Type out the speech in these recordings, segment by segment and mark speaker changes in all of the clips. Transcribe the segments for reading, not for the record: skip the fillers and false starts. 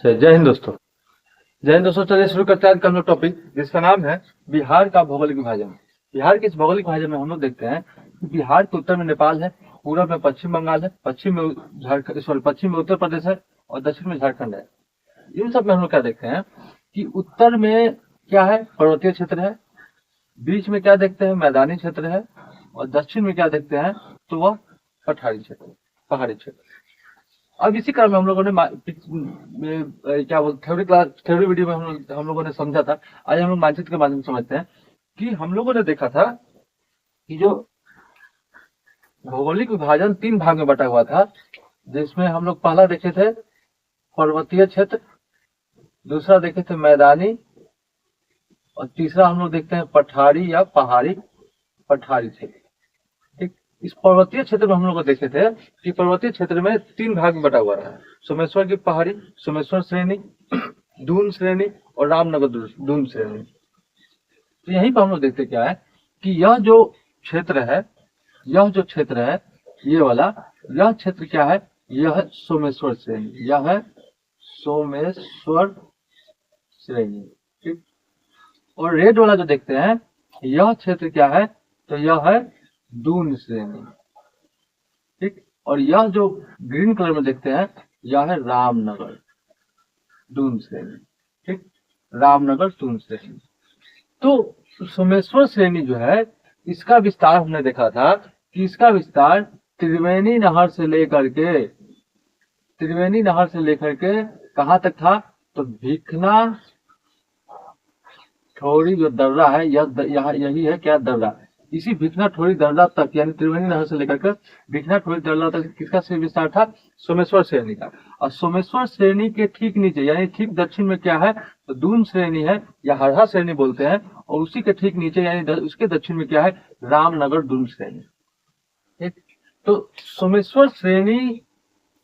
Speaker 1: जय हिंद दोस्तों। जय हिंद दोस्तों। चलिए शुरू करते हैं आज का हम लोग टॉपिक, जिसका नाम है बिहार का भौगोलिक विभाजन। बिहार के इस भौगोलिक विभाजन में हम लोग देखते हैं कि बिहार के उत्तर में नेपाल है, पूरब में पश्चिम बंगाल है, पश्चिम में झारखंड, सॉरी पश्चिम में उत्तर प्रदेश है और दक्षिण में झारखंड है। इन सब में हम लोग क्या देखते हैं कि उत्तर में क्या है, पर्वतीय क्षेत्र है, बीच में क्या देखते हैं, मैदानी क्षेत्र है, और दक्षिण में क्या देखते हैं तो वह पठारी क्षेत्र, पहाड़ी क्षेत्र। अब इसी क्रम में हम लोगों ने क्या बोलते थ्योरी वीडियो में हम लोगों ने समझा था। आज हम लोग मानचित्र के माध्यम से समझते हैं कि हम लोगों ने देखा था कि जो भौगोलिक विभाजन 3 भाग में बटा हुआ था, जिसमें हम लोग पहला देखे थे पर्वतीय क्षेत्र, दूसरा देखे थे मैदानी, और तीसरा हम लोग देखते हैं पठारी या पठारी क्षेत्र। ठीक, इस पर्वतीय क्षेत्र में हम लोग देखे थे कि पर्वतीय क्षेत्र में 3 भाग में बटा हुआ है, सोमेश्वर की पहाड़ी, सोमेश्वर श्रेणी, दून श्रेणी और रामनगर दून श्रेणी। तो यहीं पर हम लोग देखते क्या है कि यह जो क्षेत्र है, ये वाला, यह क्षेत्र क्या है, यह है सोमेश्वर श्रेणी, यह है सोमेश्वर श्रेणी। ठीक, और रेड वाला जो देखते हैं, यह क्षेत्र क्या है, तो यह है दून श्रेणी। ठीक, और यह जो ग्रीन कलर में देखते हैं, यह है रामनगर दून श्रेणी। ठीक, रामनगर दून श्रेणी। तो सोमेश्वर श्रेणी जो है, इसका विस्तार हमने देखा था कि इसका विस्तार त्रिवेणी नहर से लेकर के कहां तक था, तो भिखना ठोरी जो दर्रा है, यही है क्या, दर्रा। इसी भिखना ठोरी दर्रा तक, यानी त्रिवेणी नहर से लेकर भिखना ठोरी दर्रा तक किसका से विस्तार था, सोमेश्वर श्रेणी का। और सोमेश्वर श्रेणी के ठीक नीचे, यानी ठीक दक्षिण में क्या है, तो दून श्रेणी है या हरहा श्रेणी बोलते हैं, और उसी के ठीक नीचे यानी उसके दक्षिण में क्या है, रामनगर दून श्रेणी। ठीक, तो सोमेश्वर श्रेणी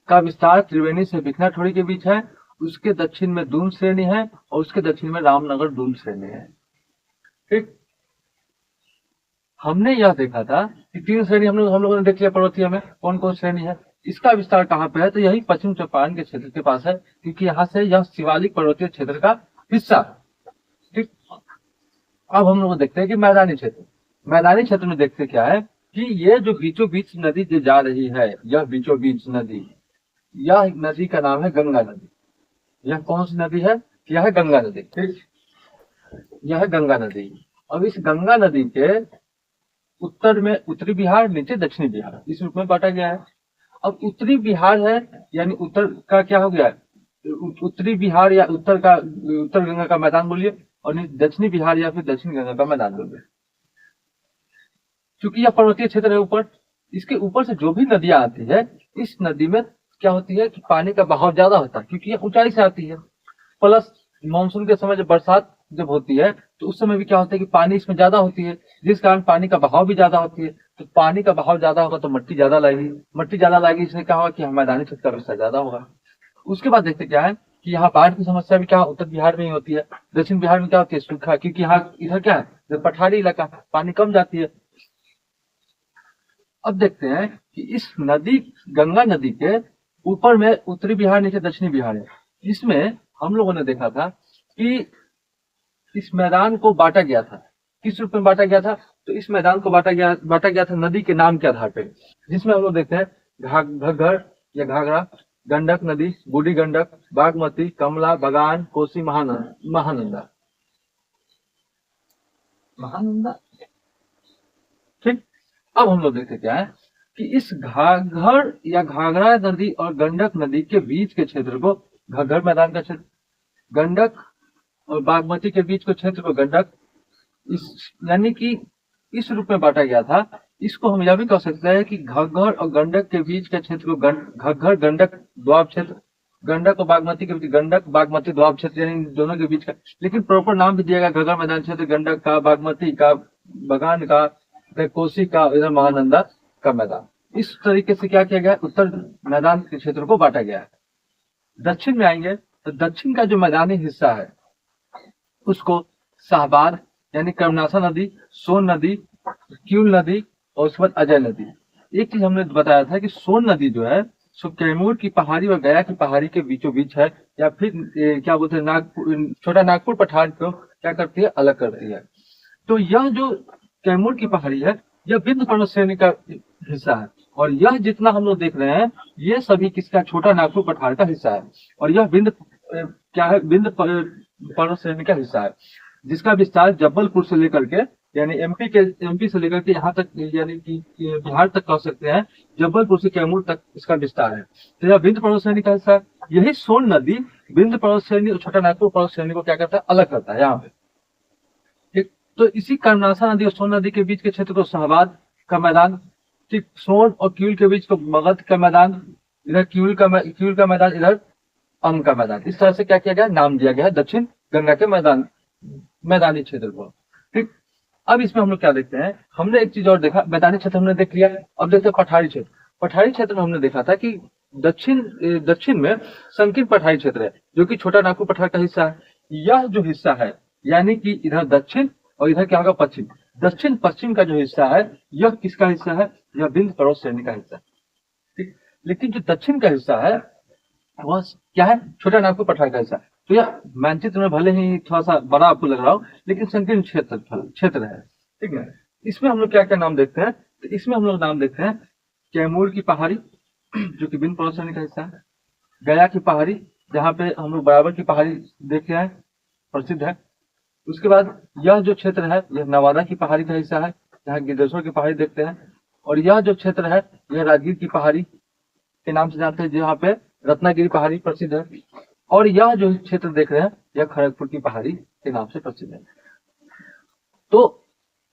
Speaker 1: का विस्तार त्रिवेणी से भिखना ठोरी के बीच है, उसके दक्षिण में दून श्रेणी है और उसके दक्षिण में रामनगर दून श्रेणी है। ठीक, हमने यह देखा था कि 3 श्रेणी हम लोगों ने देख लिया पर्वतीय में कौन कौन श्रेणी है। इसका विस्तार कहाँ पे है, तो यही पश्चिम चंपारण के क्षेत्र के पास है, क्योंकि यहाँ से यह शिवालिक पर्वतीय क्षेत्र का हिस्सा। ठीक, अब हम लोग देखते हैं कि मैदानी क्षेत्र में देखते क्या है कि ये जो बीचों बीच नदी जो जा रही है, यह बीचों बीच नदी, यह नदी का नाम है गंगा नदी। यह कौन सी नदी है, यह है गंगा नदी। ठीक, यह है गंगा नदी। अब इस गंगा नदी के उत्तर में उत्तरी बिहार, नीचे दक्षिणी बिहार, इस रूप में बांटा गया है। अब उत्तरी बिहार है, यानी उत्तर का क्या हो गया है, उत्तरी बिहार या उत्तर गंगा का मैदान बोलिए, और दक्षिणी बिहार या फिर दक्षिण गंगा का मैदान बोलिए। क्योंकि यह पर्वतीय क्षेत्र है ऊपर, इसके ऊपर से जो भी नदियां आती है, इस नदी में क्या होती है कि पानी का बहाव ज्यादा होता है, क्योंकि यह ऊंचाई से आती है। प्लस मानसून के समय जब बरसात जब होती है, तो उस समय भी क्या होता है कि पानी इसमें ज्यादा होती है, जिस कारण पानी का बहाव भी ज्यादा होती है। तो पानी का बहाव ज्यादा होगा तो मट्टी ज्यादा लगेगी, इसलिए क्या होगा कि मैदानी क्षेत्र का विस्तार ज्यादा होगा। उसके बाद देखते क्या है कि यहाँ बाढ़ की समस्या भी क्या उत्तर बिहार में ही होती है। दक्षिण बिहार में क्या होती है, सूखा, क्योंकि यहाँ इधर क्या है, पठारी इलाका, पानी कम जाती है। अब देखते हैं कि इस नदी, गंगा नदी के ऊपर में उत्तरी बिहार, नीचे दक्षिणी बिहार है। इसमें हम लोगों ने देखा था कि इस मैदान को बांटा गया था, किस रूप में बांटा गया था, तो इस मैदान को बांटा गया था नदी के नाम के आधार पर, जिसमें हम लोग देखते हैं घग्गर या घाघरा, गंडक नदी, बूढ़ी गंडक, बागमती, कमला, बगान, कोसी, महानंदा। ठीक, अब हम लोग देखते क्या है कि इस घाघर या घाघरा नदी और गंडक नदी के बीच के क्षेत्र को घग्गर मैदान का क्षेत्र, गंडक और बागमती के बीच के क्षेत्र को गंडक, यानी कि इस रूप में बांटा गया था। इसको हम यह भी कह सकते हैं कि घग्गर और गंडक के बीच के क्षेत्र को घग्गर गंडक द्वाब क्षेत्र, गंडक और बागमती के बीच गंडक बागमती द्वाब क्षेत्र, यानी दोनों के बीच का, लेकिन प्रॉपर नाम भी दिया गया घग्गर मैदान क्षेत्र, गंडक का, बागमती का, बगान का, कोसी का, इधर महानंदा का मैदान। इस तरीके से क्या किया गया, उत्तर मैदान के क्षेत्र को बांटा गया है। दक्षिण में आएंगे तो दक्षिण का जो मैदानी हिस्सा है उसको शाहबाद यानी कर्मनाशा नदी, सोन नदी, क्यूल नदी और उसके बाद अजय नदी। एक चीज हमने बताया था कि सोन नदी जो है सो कैमूर की पहाड़ी और गया की पहाड़ी के बीचों बीच है, या फिर क्या बोलते हैं नागपुर, छोटा नागपुर पठार को क्या करती है, अलग करती है। तो यह जो कैमूर की पहाड़ी है, यह विंध्य पर्वत श्रेणी का हिस्सा है, और यह जितना हम लोग देख रहे हैं ये सभी किसका, छोटा नागपुर पठार का हिस्सा है। और यह क्या है, विंध्य पर्वत श्रेणी का हिस्सा है, जिसका विस्तार जबलपुर से लेकर के, यानी एमपी से लेकर के यहाँ तक, यानी कि बिहार तक कह सकते हैं, जबलपुर से कैमूर तक इसका विस्तार है। तो यह विंध्य पर्वत श्रेणी का हिस्सा है। यही सोन नदी विंध्य पर्वत श्रेणी और छोटा नागपुर पर्वत श्रेणी को क्या करता है, अलग करता है यहाँ पे। ठीक, तो इसी कर्मनाशा नदी और सोन नदी के बीच के क्षेत्र को शाहबाद का मैदान, ठीक, सोन और क्यूल के बीच को मगध का मैदान, इधर क्यूल का मैदान, इधर अंग का मैदान, इस तरह से क्या किया गया, नाम दिया गया है दक्षिण गंगा के मैदानी क्षेत्र को। ठीक, अब इसमें हम लोग क्या देखते हैं, हमने एक चीज और देखा, मैदानी क्षेत्र हमने देख लिया, अब देखते हैं पठारी क्षेत्र। पठारी क्षेत्र में हमने देखा था कि दक्षिण में संकीर्ण पठारी क्षेत्र है, जो कि छोटा नागपुर पठार का हिस्सा है। यह जो हिस्सा है, यानी कि इधर दक्षिण और इधर क्या होगा, पश्चिम, दक्षिण पश्चिम का जो हिस्सा है, यह किसका हिस्सा है, यह विंध्य पर्वत श्रेणी का हिस्सा है। ठीक, लेकिन जो दक्षिण का हिस्सा है वह क्या है, छोटा नागपुर पठार का हिस्सा। तो यह मानचित्र में भले ही थोड़ा सा बड़ा आपको लग रहा हो, लेकिन संकीर्ण क्षेत्र है। ठीक है, इसमें हम लोग क्या क्या नाम देखते हैं, तो इसमें हम लोग नाम देखते हैं कैमूर की पहाड़ी, जो कि विंध्य पर्वत श्रेणी का हिस्सा है। गया की पहाड़ी, जहाँ पे हम लोग बराबर की पहाड़ी देखे हैं, प्रसिद्ध है। उसके बाद यह जो क्षेत्र है, यह नवादा की पहाड़ी का हिस्सा है, जहाँ गिद्धेश्वर की पहाड़ी देखते हैं। और यह जो क्षेत्र है, यह राजगीर की पहाड़ी के नाम से जानते हैं, जहाँ पे रत्नागिरी पहाड़ी प्रसिद्ध है। और यह जो क्षेत्र देख रहे हैं, यह खड़गपुर की पहाड़ी के नाम से प्रसिद्ध है। तो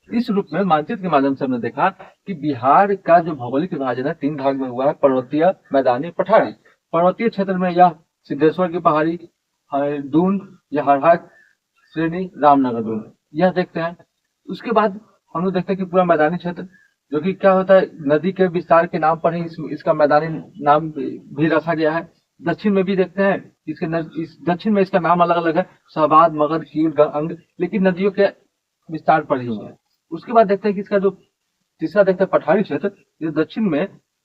Speaker 1: इस रूप में मानचित्र के माध्यम से हमने देखा कि बिहार का जो भौगोलिक विभाजन है 3 भाग में हुआ है, पर्वतीय, मैदानी, पठारी। पर्वतीय क्षेत्र में यह सिद्धेश्वर की पहाड़ी, दून, यह हरहाट श्रेणी, रामनगर दून, यह देखते हैं। उसके बाद हम लोग देखते हैं कि पूरा मैदानी क्षेत्र, जो कि क्या होता है, नदी के विस्तार के नाम पर ही इसका मैदानी नाम भी रखा गया है। दक्षिण में भी देखते हैं, दक्षिण में इसका नाम अलग अलग है, शाहबाद, मगध, कील, अंग, लेकिन नदियों के विस्तार पर ही है। उसके बाद देखते हैं कि इसका जो तीसरा देखते हैं पठारी क्षेत्र, जो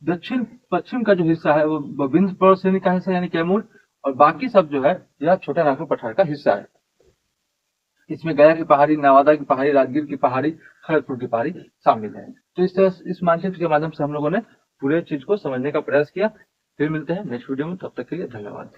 Speaker 1: दक्षिण पश्चिम का जो हिस्सा है वो विंध्य पर्वत श्रेणी का हिस्सा, यानी कैमूर, और बाकी सब जो है यह छोटा नागपुर पठार का हिस्सा है। इसमें गया की पहाड़ी, नवादा की पहाड़ी, राजगीर की पहाड़ी, खड़गपुर की पहाड़ी शामिल है। तो इस तरह इस मानचित्र के माध्यम से हम लोगों ने पूरे चीज को समझने का प्रयास किया। फिर मिलते हैं नेक्स्ट वीडियो में, तब तक के लिए धन्यवाद।